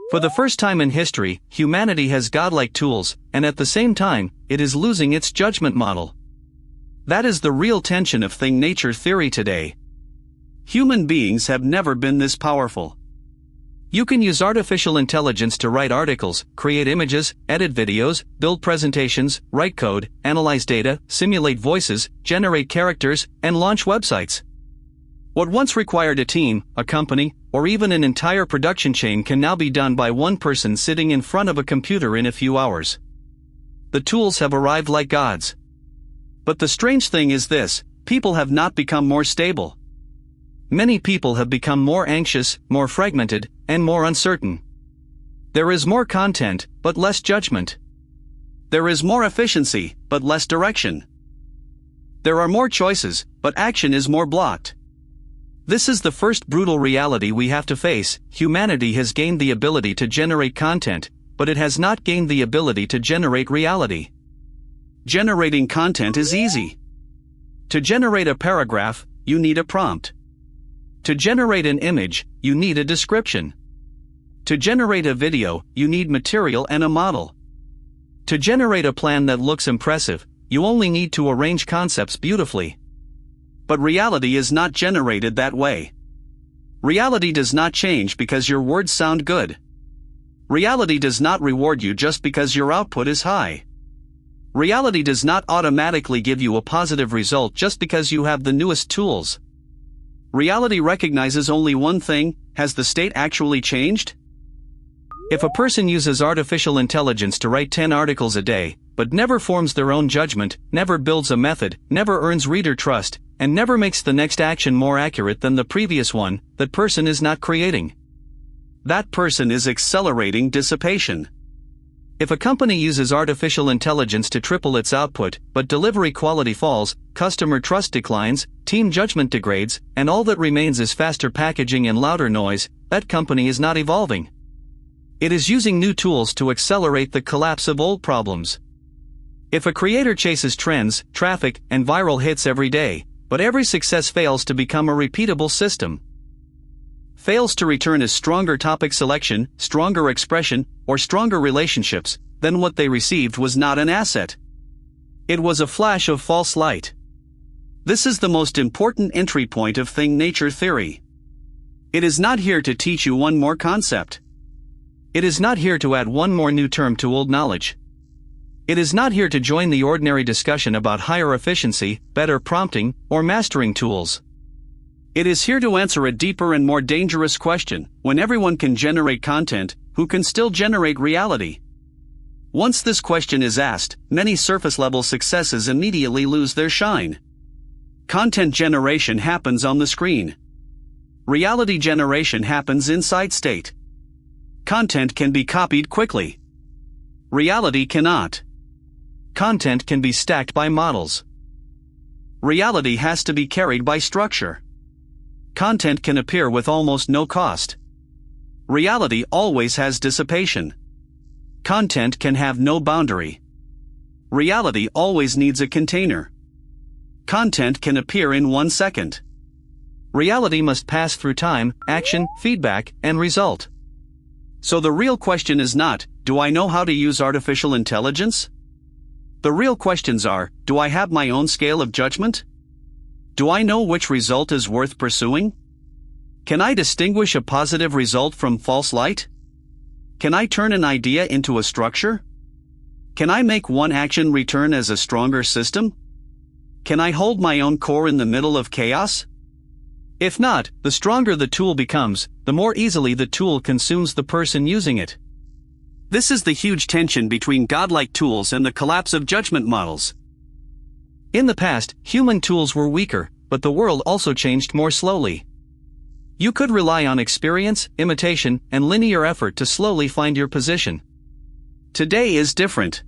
For the first time in history, humanity has godlike tools, and at the same time, it is losing its judgment model. That is the real tension of thing-nature theory today. Human beings have never been this powerful. You can use artificial intelligence to write articles, create images, edit videos, build presentations, write code, analyze data, simulate voices, generate characters, and launch websites. What once required a team, a company, or even an entire production chain can now be done by one person sitting in front of a computer in a few hours. The tools have arrived like gods. But the strange thing is this: people have not become more stable. Many people have become more anxious, more fragmented, and more uncertain. There is more content, but less judgment. There is more efficiency, but less direction. There are more choices, but action is more blocked. This is the first brutal reality we have to face. Humanity has gained the ability to generate content, but it has not gained the ability to generate reality. Generating content is easy. To generate a paragraph, you need a prompt. To generate an image, you need a description. To generate a video, you need material and a model. To generate a plan that looks impressive, you only need to arrange concepts beautifully. But reality is not generated that way. Reality does not change because your words sound good. Reality does not reward you just because your output is high. Reality does not automatically give you a positive result just because you have the newest tools. Reality recognizes only one thing: has the state actually changed? If a person uses artificial intelligence to write 10 articles a day, but never forms their own judgment, never builds a method, never earns reader trust, and never makes the next action more accurate than the previous one, that person is not creating. That person is accelerating dissipation. If a company uses artificial intelligence to triple its output, but delivery quality falls, customer trust declines, team judgment degrades, and all that remains is faster packaging and louder noise, that company is not evolving. It is using new tools to accelerate the collapse of old problems. If a creator chases trends, traffic, and viral hits every day, but every success fails to become a repeatable system, fails to return as stronger topic selection, stronger expression, or stronger relationships, then what they received was not an asset. It was a flash of false light. This is the most important entry point of thing-nature theory. It is not here to teach you one more concept. It is not here to add one more new term to old knowledge. It is not here to join the ordinary discussion about higher efficiency, better prompting, or mastering tools. It is here to answer a deeper and more dangerous question: when everyone can generate content, who can still generate reality? Once this question is asked, many surface-level successes immediately lose their shine. Content generation happens on the screen. Reality generation happens inside state. Content can be copied quickly. Reality cannot. Content can be stacked by models. Reality has to be carried by structure. Content can appear with almost no cost. Reality always has dissipation. Content can have no boundary. Reality always needs a container. Content can appear in 1 second. Reality must pass through time, action, feedback, and result. So the real question is not, do I know how to use artificial intelligence? The real questions are, do I have my own scale of judgment? Do I know which result is worth pursuing? Can I distinguish a positive result from false light? Can I turn an idea into a structure? Can I make one action return as a stronger system? Can I hold my own core in the middle of chaos? If not, the stronger the tool becomes, the more easily the tool consumes the person using it. This is the huge tension between godlike tools and the collapse of judgment models. In the past, human tools were weaker, but the world also changed more slowly. You could rely on experience, imitation, and linear effort to slowly find your position. Today is different.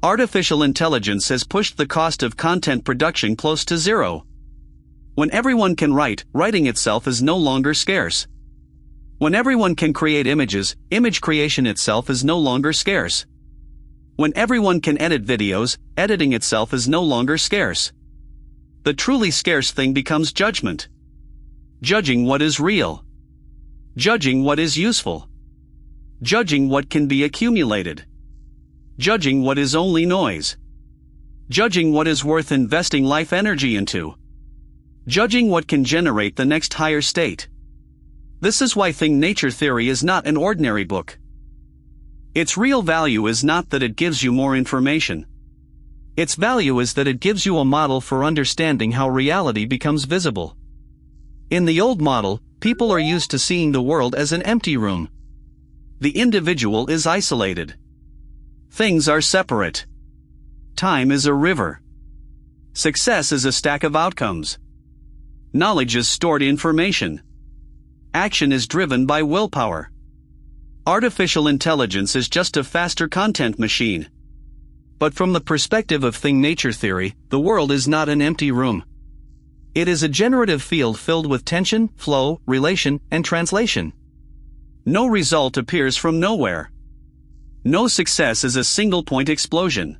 Artificial intelligence has pushed the cost of content production close to zero. When everyone can write, writing itself is no longer scarce. When everyone can create images, image creation itself is no longer scarce. When everyone can edit videos, editing itself is no longer scarce. The truly scarce thing becomes judgment. Judging what is real. Judging what is useful. Judging what can be accumulated. Judging what is only noise. Judging what is worth investing life energy into. Judging what can generate the next higher state. This is why Thing Nature Theory is not an ordinary book. Its real value is not that it gives you more information. Its value is that it gives you a model for understanding how reality becomes visible. In the old model, people are used to seeing the world as an empty room. The individual is isolated. Things are separate. Time is a river. Success is a stack of outcomes. Knowledge is stored information. Action is driven by willpower. Artificial intelligence is just a faster content machine. But from the perspective of Thing Nature Theory, the world is not an empty room. It is a generative field filled with tension, flow, relation, and translation. No result appears from nowhere. No success is a single-point explosion.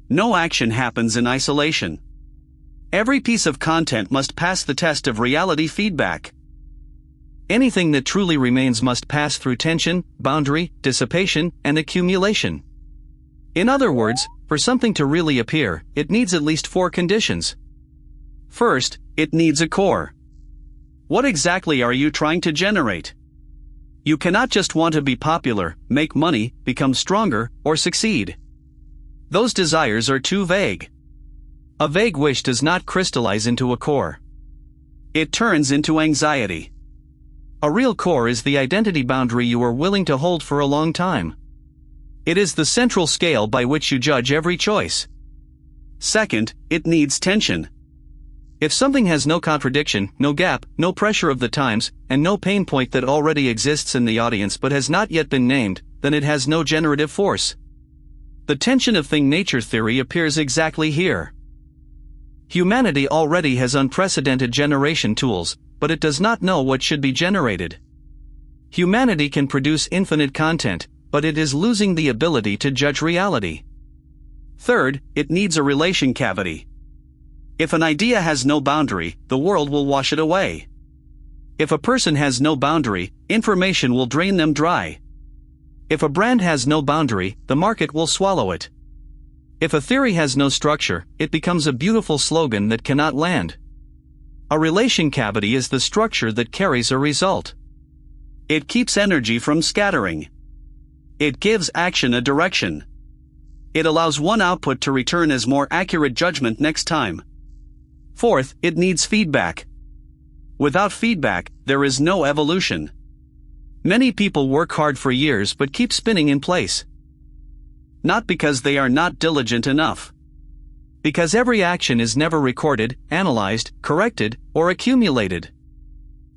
No action happens in isolation. Every piece of content must pass the test of reality feedback. Anything that truly remains must pass through tension, boundary, dissipation, and accumulation. In other words, for something to really appear, it needs at least 4 conditions. First, it needs a core. What exactly are you trying to generate? You cannot just want to be popular, make money, become stronger, or succeed. Those desires are too vague. A vague wish does not crystallize into a core. It turns into anxiety. A real core is the identity boundary you are willing to hold for a long time. It is the central scale by which you judge every choice. Second, it needs tension. If something has no contradiction, no gap, no pressure of the times, and no pain point that already exists in the audience but has not yet been named, then it has no generative force. The tension of Thing Nature Theory appears exactly here. Humanity already has unprecedented generation tools, but it does not know what should be generated. Humanity can produce infinite content, but it is losing the ability to judge reality. Third, it needs a relation cavity. If an idea has no boundary, the world will wash it away. If a person has no boundary, information will drain them dry. If a brand has no boundary, the market will swallow it. If a theory has no structure, it becomes a beautiful slogan that cannot land. A relation cavity is the structure that carries a result. It keeps energy from scattering. It gives action a direction. It allows one output to return as more accurate judgment next time. Fourth, it needs feedback. Without feedback, there is no evolution. Many people work hard for years but keep spinning in place. Not because they are not diligent enough. Because every action is never recorded, analyzed, corrected, or accumulated.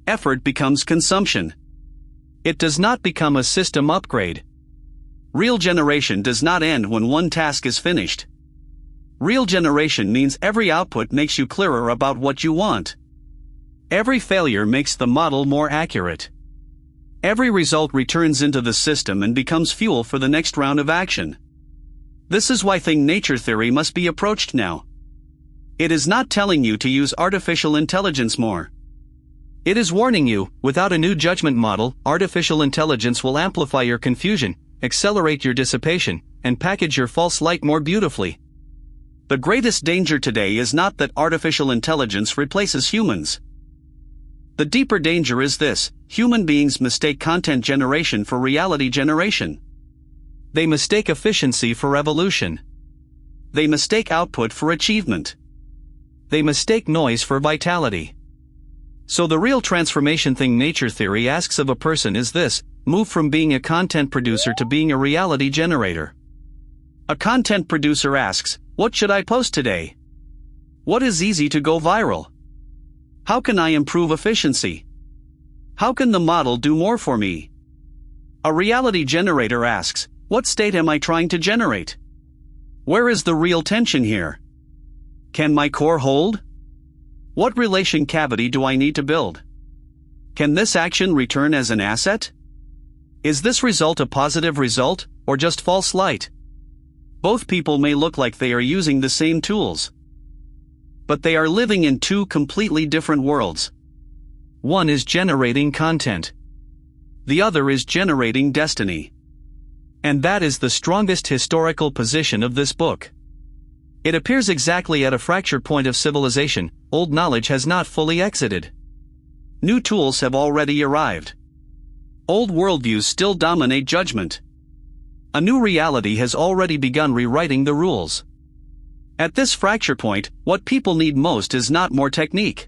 Effort becomes consumption. It does not become a system upgrade. Real generation does not end when one task is finished. Real generation means every output makes you clearer about what you want. Every failure makes the model more accurate. Every result returns into the system and becomes fuel for the next round of action. This is why Thing Nature Theory must be approached now. It is not telling you to use artificial intelligence more. It is warning you, without a new judgment model, artificial intelligence will amplify your confusion, accelerate your dissipation, and package your false light more beautifully. The greatest danger today is not that artificial intelligence replaces humans. The deeper danger is this: human beings mistake content generation for reality generation. They mistake efficiency for evolution. They mistake output for achievement. They mistake noise for vitality. So the real transformation Thing Nature Theory asks of a person is this: move from being a content producer to being a reality generator. A content producer asks, what should I post today? What is easy to go viral? How can I improve efficiency? How can the model do more for me? A reality generator asks, what state am I trying to generate? Where is the real tension here? Can my core hold? What relation cavity do I need to build? Can this action return as an asset? Is this result a positive result, or just false light? Both people may look like they are using the same tools. But they are living in two completely different worlds. One is generating content. the other is generating destiny. And that is the strongest historical position of this book. It appears exactly at a fracture point of civilization. Old knowledge has not fully exited. New tools have already arrived. Old worldviews still dominate judgment. A new reality has already begun rewriting the rules. At this fracture point, what people need most is not more technique.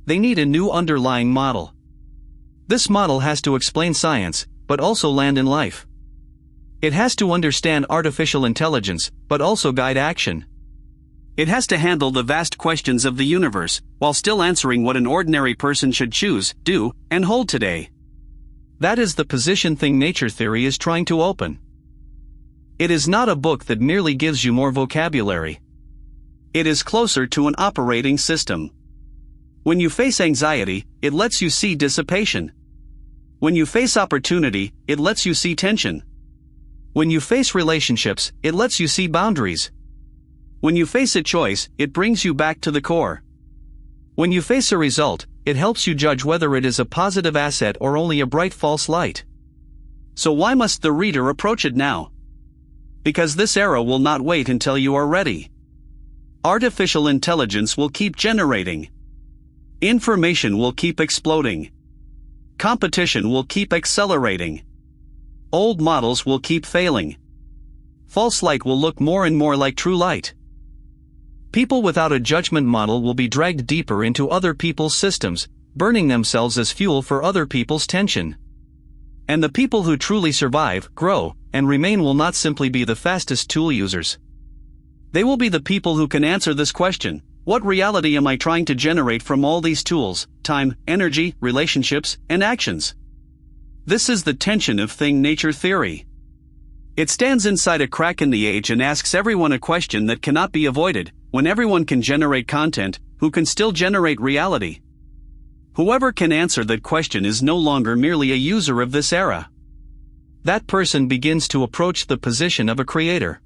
They need a new underlying model. This model has to explain science, but also land in life. It has to understand artificial intelligence, but also guide action. It has to handle the vast questions of the universe, while still answering what an ordinary person should choose, do, and hold today. That is the position thing nature theory is trying to open. It is not a book that merely gives you more vocabulary. It is closer to an operating system. When you face anxiety, it lets you see dissipation. When you face opportunity, it lets you see tension. When you face relationships, it lets you see boundaries. When you face a choice, it brings you back to the core. When you face a result, it helps you judge whether it is a positive asset or only a bright false light. So why must the reader approach it now? Because this era will not wait until you are ready. Artificial intelligence will keep generating. Information will keep exploding. Competition will keep accelerating. Old models will keep failing. False light will look more and more like true light. People without a judgment model will be dragged deeper into other people's systems, burning themselves as fuel for other people's tension. And the people who truly survive, grow, and remain will not simply be the fastest tool users. They will be the people who can answer this question: what reality am I trying to generate from all these tools, time, energy, relationships, and actions? This is the tension of thing nature theory. It stands inside a crack in the age and asks everyone a question that cannot be avoided. When everyone can generate content, who can still generate reality? Whoever can answer that question is no longer merely a user of this era. That person begins to approach the position of a creator.